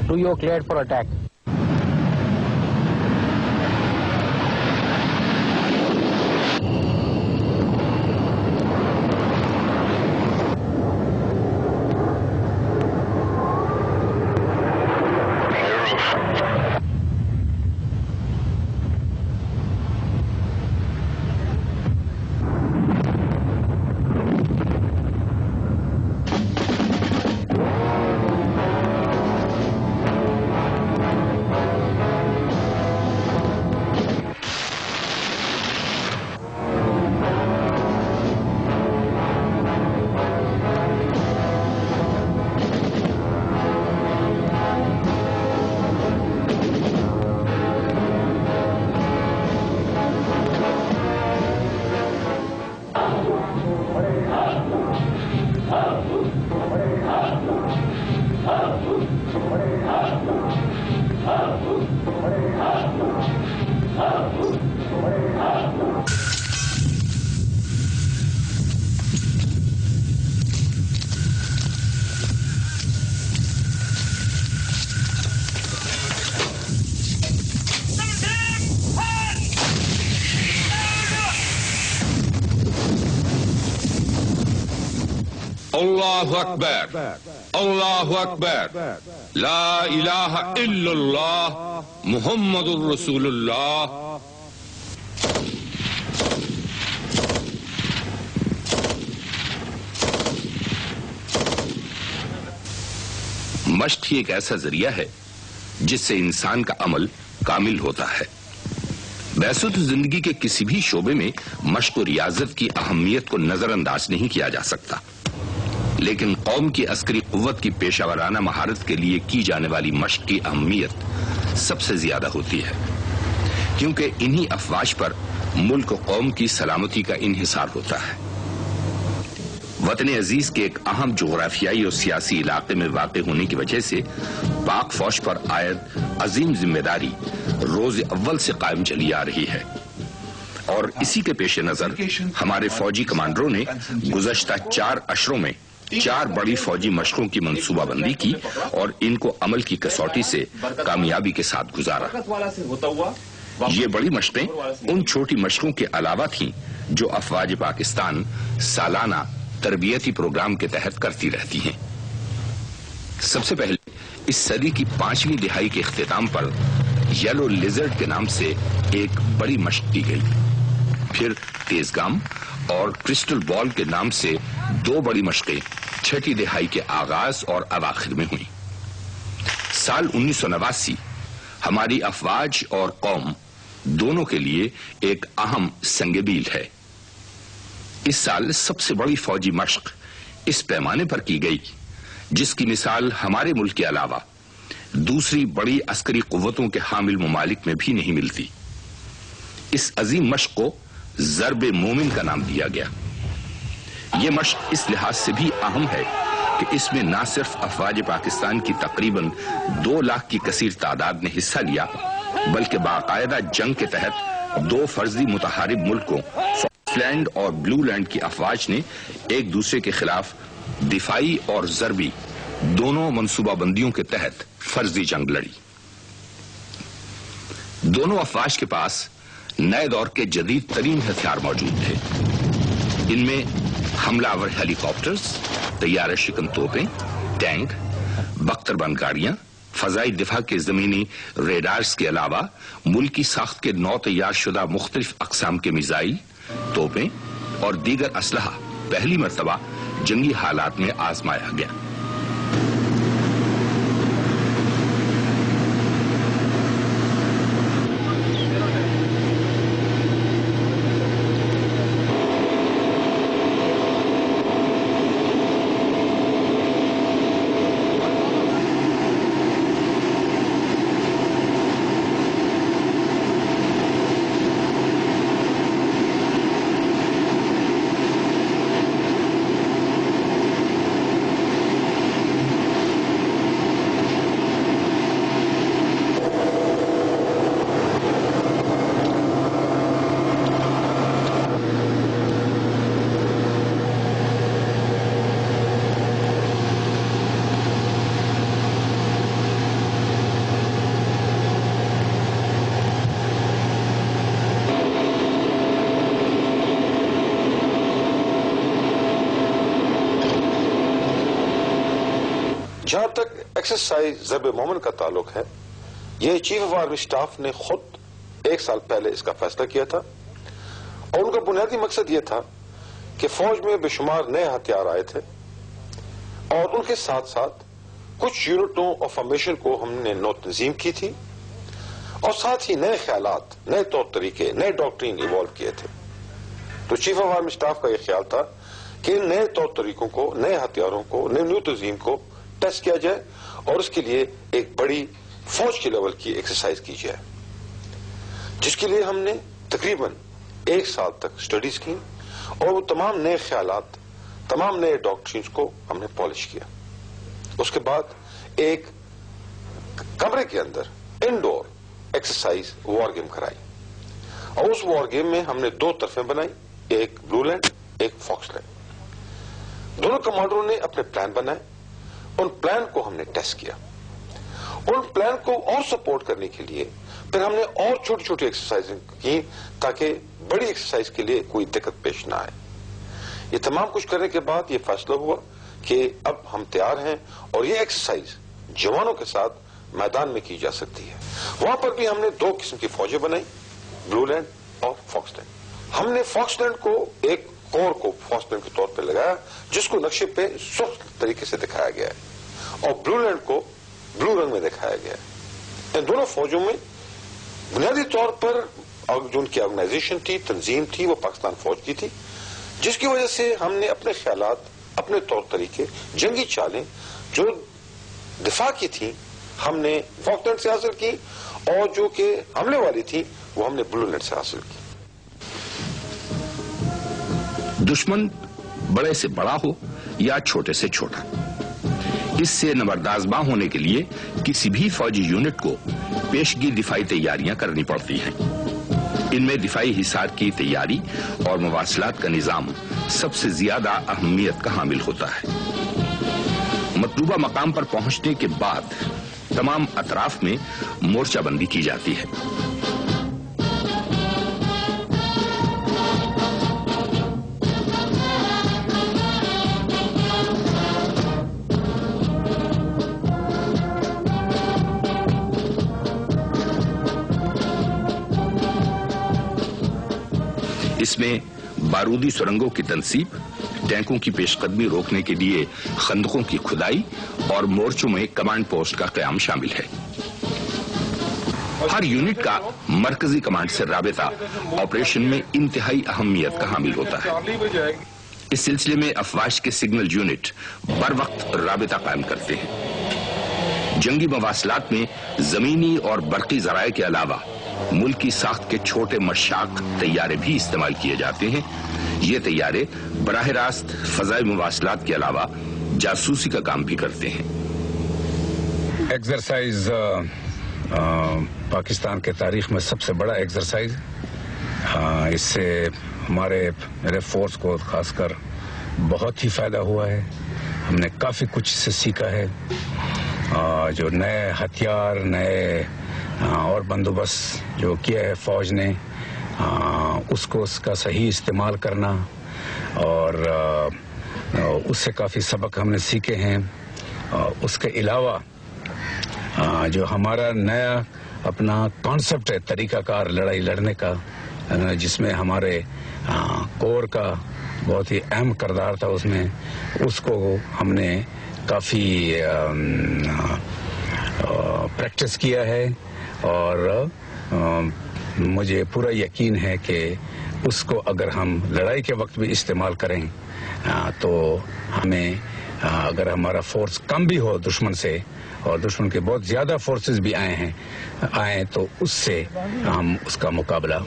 Do you cleared for attack? اللہ اکبر اللہ اکبر لا الہ الا اللہ محمد الرسول اللہ. مشق ہی ایک ایسا ذریعہ ہے جس سے انسان کا عمل کامل ہوتا ہے. ویسے تو زندگی کے کسی بھی شعبے میں مشق و ریاضت کی اہمیت کو نظر انداز نہیں کیا جا سکتا، لیکن قوم کی عسکری قوت کی پیشہ ورانہ مہارت کے لیے کی جانے والی مشق کی اہمیت سب سے زیادہ ہوتی ہے، کیونکہ انہی افواج پر ملک و قوم کی سلامتی کا انحصار ہوتا ہے. وطن عزیز کے ایک اہم جغرافیائی اور سیاسی علاقے میں واقع ہونے کی وجہ سے پاک فوج پر عائد عظیم ذمہ داری روز اول سے قائم چلی آ رہی ہے، اور اسی کے پیش نظر ہمارے فوجی کمانڈروں نے گزشتہ 4 اشروں میں 4 بڑی فوجی مشقوں کی منصوبہ بندی کی اور ان کو عمل کی کسوٹی سے کامیابی کے ساتھ گزارا. یہ بڑی مشقیں ان چھوٹی مشقوں کے علاوہ تھیں جو افواج پاکستان سالانہ تربیتی پروگرام کے تحت کرتی رہتی ہیں. سب سے پہلے اس صدی کی 5ویں دہائی کے اختتام پر یلو لیزرڈ کے نام سے ایک بڑی مشق کی گئی. پھر تیز گام اور کرسٹل بال کے نام سے 2 بڑی مشقیں 6ٹی دہائی کے آغاز اور اواخر میں ہوئیں. سال 1989 ہماری افواج اور قوم دونوں کے لیے ایک اہم سنگ میل ہے. اس سال سب سے بڑی فوجی مشق اس پیمانے پر کی گئی جس کی مثال ہمارے ملک کے علاوہ دوسری بڑی عسکری قوتوں کے حامل ممالک میں بھی نہیں ملتی. اس عظیم مشق کو ضرب مومن کا نام دیا گیا. یہ مشق اس لحاظ سے بھی اہم ہے کہ اس میں نہ صرف افواج پاکستان کی تقریباً 2 لاکھ کی کثیر تعداد نے حصہ لیا، بلکہ باقاعدہ جنگ کے تحت 2 فرضی متحارب ملکوں فاکس لینڈ اور بلو لینڈ کی افواج نے ایک دوسرے کے خلاف دفاعی اور ضربی دونوں منصوبہ بندیوں کے تحت فرضی جنگ لڑی. دونوں افواج کے پاس نئے دور کے جدید ترین ہتھیار موجود تھے. ان میں حملہ آور ہیلی کاپٹرز، طیارہ شکن توپیں، ٹینک، بختر بند گاڑیاں، فضائی دفاع کے زمینی ریڈارز کے علاوہ ملکی ساخت کے نو تیار شدہ مختلف اقسام کے میزائل، توپیں اور دیگر اسلحہ پہلی مرتبہ جنگی حالات میں آزمایا گیا. جہاں تک ایکسرسائز ضرب مومن کا تعلق ہے، یہ چیف آف آرمی اسٹاف نے خود 1 سال پہلے اس کا فیصلہ کیا تھا، اور ان کا بنیادی مقصد یہ تھا کہ فوج میں بے شمار نئے ہتھیار آئے تھے، اور ان کے ساتھ ساتھ کچھ یونٹوں اور فارمیشن کو ہم نے نو تنظیم کی تھی، اور ساتھ ہی نئے خیالات، نئے طور طریقے، نئے ڈاکٹرین ایوالو کیے تھے۔ تو چیف آف آرمی اسٹاف کا یہ خیال تھا کہ ان نئے طور طریقوں کو، نئے ہتھیاروں کو، نیو تنظیم کو ٹیسٹ کیا جائے، اور اس کے لیے ایک بڑی فوج کے لیول کی ایکسرسائز کی جائے، جس کے لیے ہم نے تقریباً 1 سال تک سٹڈیز کی، اور وہ تمام نئے خیالات، تمام نئے ڈاکٹرینز کو ہم نے پالش کیا۔ اس کے بعد ایک کمرے کے اندر انڈور ایکسرسائز وار گیم کرائی، اور اس وار گیم میں ہم نے 2 طرفیں بنائی، ایک بلو لینڈ، ایک فاکس لینڈ۔ دونوں کمانڈروں نے اپنے پلان بنائے، ان پلان کو ہم نے ٹیسٹ کیا۔ ان پلان کو اور سپورٹ کرنے کے لیے پھر ہم نے اور چھوٹی چھوٹی ایکسرسائز کی، تاکہ بڑی ایکسرسائز کے لیے کوئی دقت پیش نہ آئے۔ یہ تمام کچھ کرنے کے بعد یہ فیصلہ ہوا کہ اب ہم تیار ہیں، اور یہ ایکسرسائز جوانوں کے ساتھ میدان میں کی جا سکتی ہے۔ وہاں پر بھی ہم نے 2 قسم کی فوجیں بنائی، بلو لینڈ اور فاکس لینڈ۔ ہم نے فاکس لینڈ کو ایک کور کو فاکس لینڈ کے طور پہ لگایا، جس کو نقشے پہ سخت طریقے سے دکھایا گیا ہے، اور بلو لینڈ کو بلو رنگ میں دکھایا گیا ہے۔ ان دونوں فوجوں میں بنیادی طور پر جو ان کی آرگنائزیشن تھی، تنظیم تھی، وہ پاکستان فوج کی تھی، جس کی وجہ سے ہم نے اپنے خیالات، اپنے طور طریقے، جنگی چالیں جو دفاع کی تھیں ہم نے فاکس لینڈ سے حاصل کی، اور جو کہ حملے والی تھی وہ ہم نے بلو لینڈ سے حاصل کی۔ دشمن بڑے سے بڑا ہو یا چھوٹے سے چھوٹا، اس سے نبردازباں ہونے کے لیے کسی بھی فوجی یونٹ کو پیشگی دفاعی تیاریاں کرنی پڑتی ہیں۔ ان میں دفاعی حصار کی تیاری اور مواصلات کا نظام سب سے زیادہ اہمیت کا حامل ہوتا ہے۔ مطلوبہ مقام پر پہنچنے کے بعد تمام اطراف میں مورچہ بندی کی جاتی ہے۔ اس میں بارودی سرنگوں کی تنصیب، ٹینکوں کی پیش قدمی روکنے کے لیے خندقوں کی کھدائی، اور مورچوں میں کمانڈ پوسٹ کا قیام شامل ہے۔ ہر یونٹ کا مرکزی کمانڈ سے رابطہ آپریشن میں انتہائی اہمیت کا حامل ہوتا ہے۔ اس سلسلے میں افواج کے سگنل یونٹ بر وقت رابطہ قائم کرتے ہیں۔ جنگی مواصلات میں زمینی اور برقی ذرائع کے علاوہ ملکی ساخت کے چھوٹے مشاق طیارے بھی استعمال کیے جاتے ہیں۔ یہ طیارے براہ راست فضائی مواصلات کے علاوہ جاسوسی کا کام بھی کرتے ہیں۔ ایکسرسائز پاکستان کے تاریخ میں سب سے بڑا ایکسرسائز، اس سے ہمارے میرے فورس کو خاص کر بہت ہی فائدہ ہوا ہے۔ ہم نے کافی کچھ سے سیکھا ہے، جو نئے ہتھیار، نئے اور بندوبست جو کیا ہے فوج نے، اس کا صحیح استعمال کرنا، اور اس سے کافی سبق ہم نے سیکھے ہیں۔ اس کے علاوہ جو ہمارا نیا اپنا کانسیپٹ ہے، طریقہ کار لڑائی لڑنے کا، جس میں ہمارے کور کا بہت ہی اہم کردار تھا، اس کو ہم نے کافی پریکٹس کیا ہے، اور مجھے پورا یقین ہے کہ اس کو اگر ہم لڑائی کے وقت بھی استعمال کریں تو ہمیں، اگر ہمارا فورس کم بھی ہو دشمن سے، اور دشمن کے بہت زیادہ فورسز بھی آئیں تو اس سے ہم اس کا مقابلہ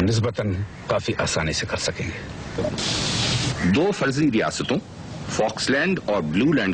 نسبتاً کافی آسانی سے کر سکیں گے۔ 2 فرضی ریاستوں فاکس لینڈ اور بلو لینڈ